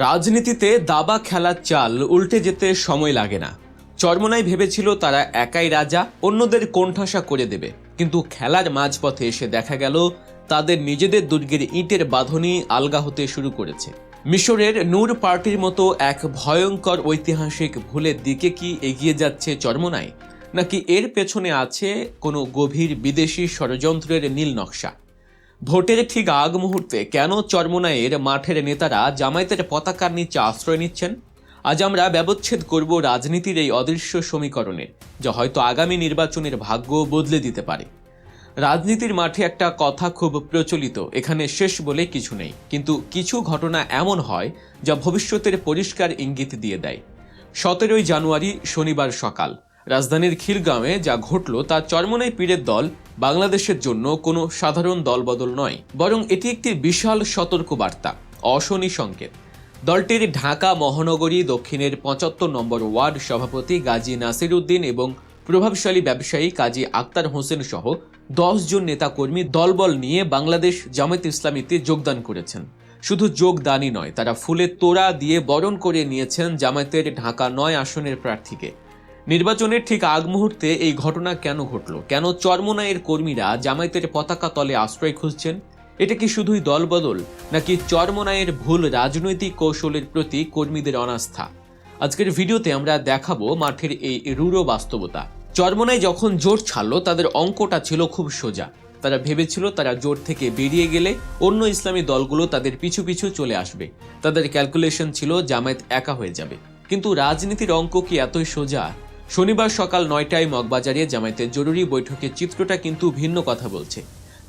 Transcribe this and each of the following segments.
রাজনীতিতে দাবা খেলার চাল উল্টে যেতে সময় লাগে না। চরমোনাই ভেবেছিল তারা একাই রাজা, অন্যদের কোণঠাসা করে দেবে, কিন্তু খেলার মাঝপথে এসে দেখা গেল তাদের নিজেদের দুর্গের ইটের বাঁধনই আলগা হতে শুরু করেছে। মিশরের নূর পার্টির মতো এক ভয়ঙ্কর ঐতিহাসিক ভুলের দিকে কি এগিয়ে যাচ্ছে চরমোনাই, নাকি এর পেছনে আছে কোনো গভীর বিদেশি ষড়যন্ত্রের নীল নকশা? ভোটের ঠিক আগ মুহূর্তে কেন চরমোনাইয়ের মাঠের নেতারা জামায়াতের পতাকার নিচে আশ্রয় নিচ্ছেন? আজ আমরা ব্যবচ্ছেদ করব রাজনীতির এই অদৃশ্য সমীকরণের, যা হয়তো আগামী নির্বাচনের ভাগ্য বদলে দিতে পারে। রাজনীতির মাঠে একটা কথা খুব প্রচলিত, এখানে শেষ বলে কিছু নেই, কিন্তু কিছু ঘটনা এমন হয় যা ভবিষ্যতের পরিষ্কার ইঙ্গিত দিয়ে দেয়। 17ই জানুয়ারি শনিবার সকাল রাজধানীর খিলগাঁওয়ে যা ঘটল তা চরমোনাই পীরের দল বাংলাদেশের জন্য কোনো সাধারণ দলবদল নয়, বরং এটি একটি বিশাল সতর্কবার্তা, অশনি সংকেত। দলটির ঢাকা মহানগরী দক্ষিণের 75 নম্বর ওয়ার্ড সভাপতি গাজী নাসির উদ্দিন এবং প্রভাবশালী ব্যবসায়ী কাজী আক্তার হোসেন সহ 10 জন নেতাকর্মী দলবল নিয়ে বাংলাদেশ জামায়াতে ইসলামীতে যোগদান করেছেন। শুধু যোগদানই নয়, তারা ফুলের তোড়া দিয়ে বরণ করে নিয়েছেন জামায়াতের ঢাকা 9 আসনের প্রার্থীকে। নির্বাচনের ঠিক আগ মুহূর্তে এই ঘটনা কেন ঘটল? কেন চরমোনাইয়ের কর্মীরা জামায়াতের পতাকা তলে আশ্রয় খুঁজছেন? এটা কি শুধুই দলবদল, নাকি চরমোনাইয়ের ভুল রাজনৈতিক কৌশলের প্রতি কর্মীদের অনাস্থা? আজকের ভিডিওতে আমরা দেখাবো মাঠের এই রূঢ় বাস্তবতা। চরমোনাই যখন জোট ছাড়লো তাদের অঙ্কটা ছিল খুব সোজা। তারা ভেবেছিল তারা জোট থেকে বেরিয়ে গেলে অন্য ইসলামী দলগুলো তাদের পিছু পিছু চলে আসবে। তাদের ক্যালকুলেশন ছিল জামায়াত একা হয়ে যাবে। কিন্তু রাজনীতির অঙ্ক কি এতই সোজা? শনিবার সকাল 9টায় মগবাজারে জামায়াতের জরুরি বৈঠকের চিত্রটা কিন্তু ভিন্ন কথা বলছে।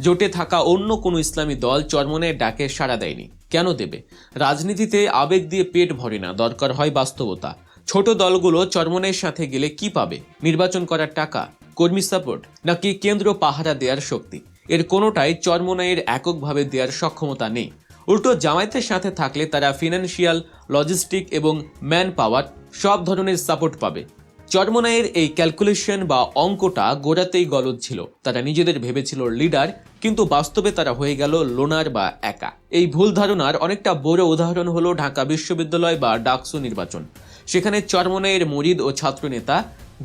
জোটে থাকা অন্য কোনো ইসলামী দল চরমোনাইয়ের ডাকে সাড়া দেয়নি। কেন দেবে? রাজনীতিতে আবেগ দিয়ে পেট ভরে না, দরকার হয় বাস্তবতা। ছোট দলগুলো চরমোনাইয়ের সাথে গেলে কি পাবে? নির্বাচন করার টাকা, কর্মী সাপোর্ট, নাকি কেন্দ্র পাহারা দেওয়ার শক্তি? এর কোনোটাই চরমোনাইয়ের এককভাবে দেওয়ার সক্ষমতা নেই। উল্টো জামায়াতের সাথে থাকলে তারা ফিনান্সিয়াল, লজিস্টিক এবং ম্যান পাওয়ার সব ধরনের সাপোর্ট পাবে। চরমোনাইয়ের এই ক্যালকুলেশন বা অঙ্কটা গোড়াতেই গলদ ছিল। তারা নিজেদের ভেবেছিল লিডার, কিন্তু বাস্তবে তারা হয়ে গেল লোনার বা একা। এই ভুল ধারণার অনেকটা বড় উদাহরণ হলো ঢাকা বিশ্ববিদ্যালয় বা ডাকসু নির্বাচন। সেখানে চরমোনাইয়ের মুরিদ ও ছাত্রনেতা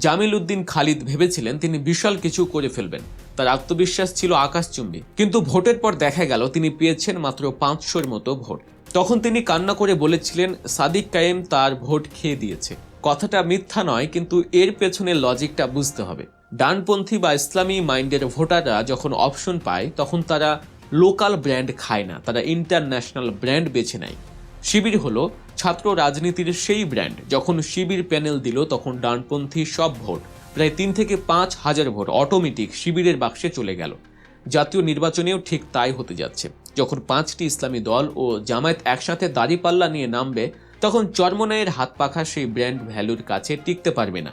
জামিল উদ্দিন খালিদ ভেবেছিলেন তিনি বিশাল কিছু করে ফেলবেন। তার আত্মবিশ্বাস ছিল আকাশচুম্বী, কিন্তু ভোটের পর দেখা গেল তিনি পেয়েছেন মাত্র 500-র মতো ভোট। তখন তিনি কান্না করে বলেছিলেন সাদিক কায়েম তার ভোট খেয়ে দিয়েছে। কথাটা মিথ্যা নয়, কিন্তু এর পেছনে লজিকটা বুঝতে হবে। ডানপন্থী বা ইসলামী মাইন্ডের ভোটাররা যখন অপশন পায় তখন তারা লোকাল ব্র্যান্ড খায় না, তারা ইন্টারন্যাশনাল ব্র্যান্ড বেছে নেয়। শিবির হলো ছাত্র রাজনীতির সেই ব্র্যান্ড। যখন শিবির প্যানেল দিল তখন ডানপন্থী সব ভোট, প্রায় 3 থেকে 5 হাজার ভোট অটোমেটিক শিবিরের বাক্সে চলে গেল। জাতীয় নির্বাচনেও ঠিক তাই হতে যাচ্ছে। যখন 5টি ইসলামী দল ও জামায়াত একসাথে দাঁড়িপাল্লা নিয়ে নামবে তখন চরমোনাইয়ের হাত পাখা সেই ব্র্যান্ড ভ্যালুর কাছে টিকতে পারবে না।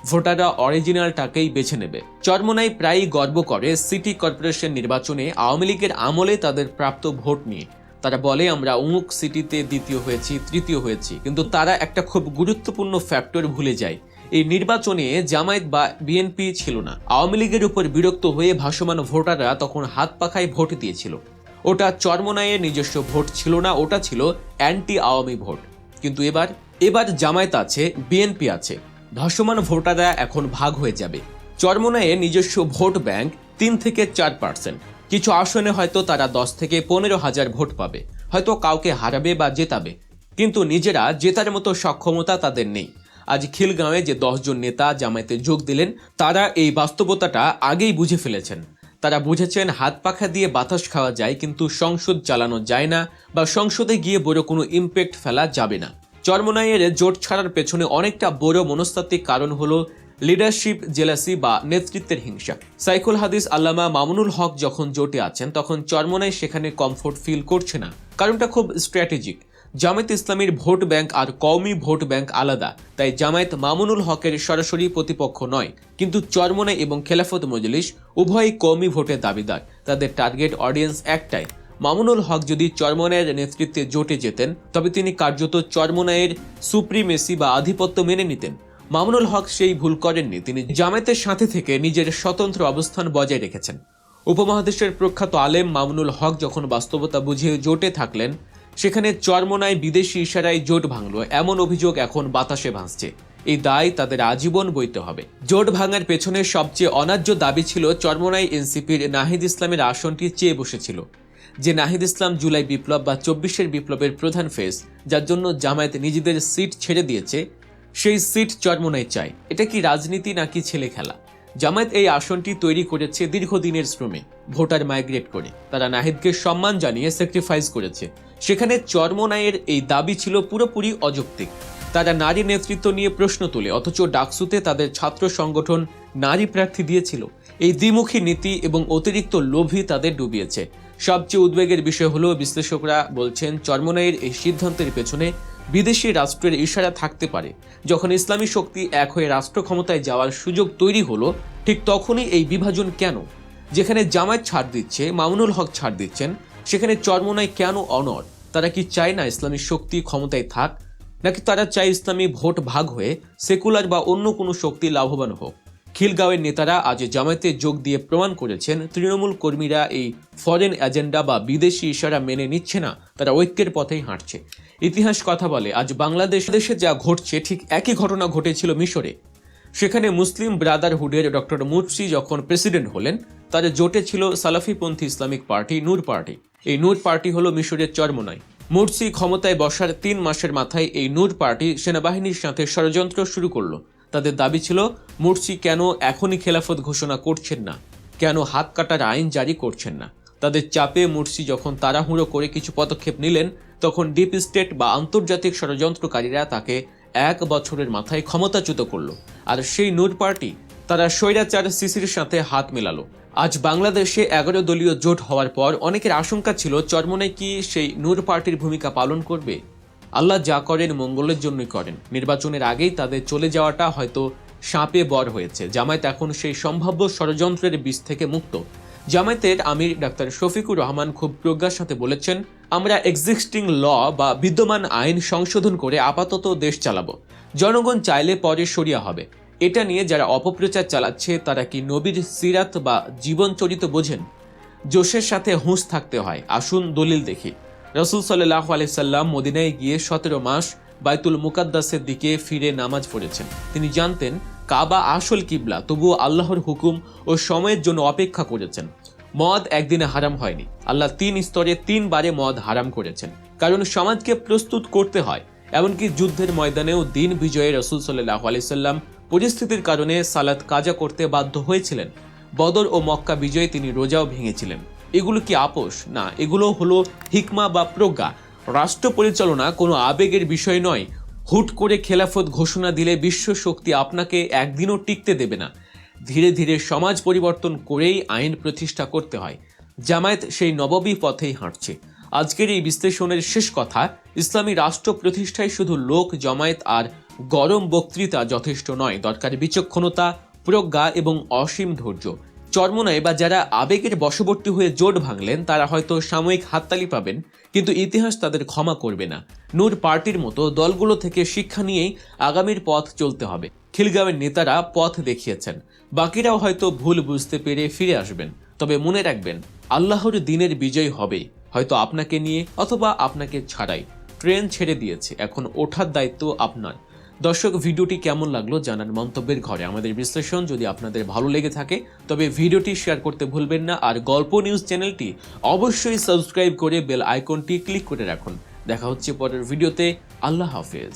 ভোটাররা অরিজিনালটাকেই বেছে নেবে। চরমোনাই প্রায়ই গর্ব করে সিটি কর্পোরেশন নির্বাচনে আওয়ামী লীগের আমলে তাদের প্রাপ্ত ভোট নিয়ে। তারা বলে আমরা অমুক সিটিতে দ্বিতীয় হয়েছি, তৃতীয় হয়েছি, কিন্তু তারা একটা খুব গুরুত্বপূর্ণ ফ্যাক্টর ভুলে যায়। এই নির্বাচনে জামায়াত বা বিএনপি ছিল না। আওয়ামী লীগের উপর বিরক্ত হয়ে ভাসমান ভোটাররা তখন হাত পাখায় ভোট দিয়েছিল। ওটা চরমোনাইয়ের নিজস্ব ভোট ছিল না, ওটা ছিল অ্যান্টি আওয়ামী ভোট। কিন্তু এবার জামায়াত আছে, বিএনপি আছে, ভাসমান ভোটাররা এখন ভাগ হয়ে যাবে। চরমোনাইয়ের নিজস্ব ভোট ব্যাংক 3 থেকে 4%। কিছু আসনে হয়তো তারা 10 থেকে 15 হাজার ভোট পাবে, হয়তো কাউকে হারাবে বা জেতাবে, কিন্তু নিজেরা জেতার মতো সক্ষমতা তাদের নেই। আজ খিলগাঁওয়ে যে 10 জন নেতা জামায়াতে যোগ দিলেন তারা এই বাস্তবতাটা আগেই বুঝে ফেলেছেন। তারা বুঝেছেন হাত পাখা দিয়ে বাতাস খাওয়া যায়, কিন্তু সংসদ চালানো যায় না, বা সংসদে গিয়ে বড় কোনো ইম্প্যাক্ট ফেলা যাবে না। চরমোনাইয়ের জোট ছাড়ার পেছনে অনেকটা বড় মনস্তাত্ত্বিক কারণ হলো লিডারশিপ জেলাসি বা নেতৃত্বের হিংসা। সাইকুল হাদিস আল্লামা মামুনুল হক যখন জোটে আছেন তখন চরমোনাই সেখানে কমফোর্ট ফিল করছে না। কারণটা খুব স্ট্র্যাটেজিক। জামায়াত ইসলামীর ভোট ব্যাংক আর কওমি ভোট ব্যাংক আলাদা, তাই জামায়াত মামুনুল হকের সরাসরি প্রতিপক্ষ নয়। কিন্তু চরমোনাই এবং খেলাফত মজলিস উভয়ই কওমি ভোটের দাবিদার। তাদের টার্গেট অডিয়েন্স একটাই। মামুনুল হক যদি চরমোনাইয়ের নেতৃত্বে জোটে যেতেন তবে তিনি কার্যত চরমোনাইয়ের সুপ্রিমেসি বা আধিপত্য মেনে নিতেন। মামুনুল হক সেই ভুল করেননি। তিনি জামায়াতের সাথে থেকে নিজের স্বতন্ত্র অবস্থান বজায় রেখেছেন। উপমহাদেশের প্রখ্যাত আলেম মামুনুল হক যখন বাস্তবতা বুঝিয়ে জোটে থাকলেন সেখানে চরমোনায় বিদেশি ইশারায় জোট ভাঙল এমন অভিযোগ এখন বাতাসে ভাসছে। এই দায় তাদের আজীবন বইতে হবে। জোট ভাঙার পেছনে সবচেয়ে অন্যায্য দাবি ছিল চরমোনাই এনসিপির নাহিদ ইসলামের আসনটি চেয়ে বসেছিল। যে নাহিদ ইসলাম জুলাই বিপ্লব বা 24-এর বিপ্লবের প্রধান ফেস, যার জন্য জামায়াত নিজেদের সিট ছেড়ে দিয়েছে, সেই সিট চরমোনাই চায়। এটা কি রাজনীতি নাকি ছেলে খেলা? জামায়াত এই আসনটি তৈরি করেছে দীর্ঘদিনের শ্রমে, ভোটার মাইগ্রেট করে। তারা নাহিদকে সম্মান জানিয়ে স্যাক্রিফাইস করেছে। সেখানে চরমোনাইয়ের এই দাবি ছিল পুরোপুরি অযৌক্তিক। তারা নারী নেতৃত্ব নিয়ে প্রশ্ন তোলে, অথচ ডাকসুতে তাদের ছাত্র সংগঠন নারী প্রার্থী দিয়েছিল। এই দ্বিমুখী নীতি এবং অতিরিক্ত লোভই তাদের ডুবিয়েছে। সবচেয়ে উদ্বেগের বিষয় হলো, বিশ্লেষকরা বলছেন চরমোনাইয়ের এই সিদ্ধান্তের পেছনে বিদেশি রাষ্ট্রের ইশারা থাকতে পারে। যখন ইসলামী শক্তি এক হয়ে রাষ্ট্র ক্ষমতায় যাওয়ার সুযোগ তৈরি হলো, ঠিক তখনই এই বিভাজন কেন? যেখানে জামায়াত ছাড় দিচ্ছে, মামুনুল হক ছাড় দিচ্ছেন, সেখানে চরমোনাই কেন অনড়? তারা কি চায় না ইসলামী শক্তি ক্ষমতায় থাক, নাকি তারা চায় ইসলামী ভোট ভাগ হয়ে সেকুলার বা অন্য কোনো শক্তি লাভবান হোক? খিলগাঁওয়ের নেতারা আজ জামায়াতে যোগ দিয়ে প্রমাণ করেছেন তৃণমূল কর্মীরা এই ফরেন এজেন্ডা বা বিদেশি ইশারা মেনে নিচ্ছে না, তারা ঐক্যের পথেই হাঁটছে। ইতিহাস কথা বলে, আজ বাংলাদেশে যা ঘটছে ঠিক একই ঘটনা ঘটেছিল মিশরে। সেখানে মুসলিম ব্রাদারহুডের ডক্টর মুরসি যখন প্রেসিডেন্ট হলেন, তার জোটে ছিল সালাফিপন্থী ইসলামিক পার্টি নূর পার্টি। এই নূর পার্টি হলো মিশরের চরমোনাই। মুরসি ক্ষমতায় বসার 3 মাসের মাথায় এই নূর পার্টি সেনাবাহিনীর সাথে ষড়যন্ত্র শুরু করলো। তাদের দাবি ছিল, মুরসি কেন এখনই খেলাফত ঘোষণা করছেন না, কেন হাত কাটার আইন জারি করছেন না। তাদের চাপে মুরসি যখন তাড়াহুড়ো করে কিছু পদক্ষেপ নিলেন, তখন ডিপ স্টেট বা আন্তর্জাতিক ষড়যন্ত্রকারীরা তাকে 1 বছরের মাথায় ক্ষমতাচ্যুত করলো। আর সেই নূর পার্টি তারা স্বৈরাচার সিসির সাথে হাত মেলালো। আজ বাংলাদেশে 11 দলীয় জোট হওয়ার পর অনেকের আশঙ্কা ছিল, চরমোনাই কি সেই নূর পার্টির ভূমিকা পালন করবে? আল্লাহ যা করেন মঙ্গলের জন্যই করেন। নির্বাচনের আগেই তাদের চলে যাওয়াটা হয়তো শাপে বর হয়েছে। জামায়াত এখন সেই সম্ভাব্য ষড়যন্ত্রের বিষ থেকে মুক্ত। জামায়াতের আমির ডাক্তার শফিকুর রহমান খুব প্রজ্ঞার সাথে বলেছেন, আমরা এক্সিস্টিং ল বা বিদ্যমান আইন সংশোধন করে আপাতত দেশ চালাবো। জনগণ চাইলে পরে সরিয়া হবে। এটা নিয়ে যারা অপপ্রচার চালাচ্ছে, তারা কি নবীর সিরাত বা জীবনচরিত বোঝেন? জোশের সাথে হুঁশ থাকতে হয়। আসুন দলিল দেখি। রাসূল সাল্লাল্লাহু আলাইহি সাল্লাম মদিনায় গিয়ে 17 মাস বাইতুল মুকাদ্দাসের দিকে ফিরে নামাজ পড়েছেন। তিনি জানতেন কাবা আসল কিবলা, তবুও আল্লাহর হুকুম ও সময়ের জন্য অপেক্ষা করেছেন। মদ একদিনে হারাম হয়নি। আল্লাহ 3 স্তরে 3 বারে মদ হারাম করেছেন, কারণ সমাজকে প্রস্তুত করতে হয়। এমনকি যুদ্ধের ময়দানেও দিন বিজয়ে রাসূল সাল্লাল্লাহু আলাইহি সাল্লাম পরিস্থিতির কারণে সালাত কাজা করতে বাধ্য হয়েছিলেন। বদর ও মক্কা বিজয়ে তিনি রোজাও ভেঙেছিলেন। এগুলো কি আপোষ? না, এগুলো হলো হিকমা বা প্রজ্ঞা। রাষ্ট্র পরিচালনা কোনো আবেগের বিষয় নয়। হুট করে খেলাফত ঘোষণা দিলে বিশ্ব শক্তি আপনাকে একদিনও টিকতে দেবে না। ধীরে ধীরে সমাজ পরিবর্তন করেই আইন প্রতিষ্ঠা করতে হয়। জামায়াত সেই নববী পথেই হাঁটছে। আজকের এই বিশ্লেষণের শেষ কথা, ইসলামী রাষ্ট্র প্রতিষ্ঠায় শুধু লোক জমায়েত আর গরম বক্তৃতা যথেষ্ট নয়, দরকার বিচক্ষণতা, প্রজ্ঞা এবং অসীম ধৈর্য। চরমোনাই বা যারা আবেগের বশবর্তী হয়ে জোট ভাঙলেন, তারা হয়তো সাময়িক হাততালি পাবেন, কিন্তু ইতিহাস তাদের ক্ষমা করবে না। নূর পার্টির মতো দলগুলো থেকে শিক্ষা নিয়েই আগামীর পথ চলতে হবে। খিলগাঁওয়ের নেতারা পথ দেখিয়েছেন, বাকিরাও হয়তো ভুল বুঝতে পেরে ফিরে আসবেন। তবে মনে রাখবেন, আল্লাহর দিনের বিজয় হবে, হয়তো আপনাকে নিয়ে অথবা আপনাকে ছাড়াই। ট্রেন ছেড়ে দিয়েছে, এখন ওঠার দায়িত্ব আপনার। দর্শক, ভিডিওটি কেমন লাগলো জানান মন্তব্যের ঘরে। আমাদের বিশ্লেষণ যদি আপনাদের ভালো লেগে থাকে তবে ভিডিওটি শেয়ার করতে ভুলবেন না। আর গল্প নিউজ চ্যানেলটি অবশ্যই সাবস্ক্রাইব করে বেল আইকনটি ক্লিক করে রাখুন। দেখা হচ্ছে পরের ভিডিওতে। আল্লাহ হাফেজ।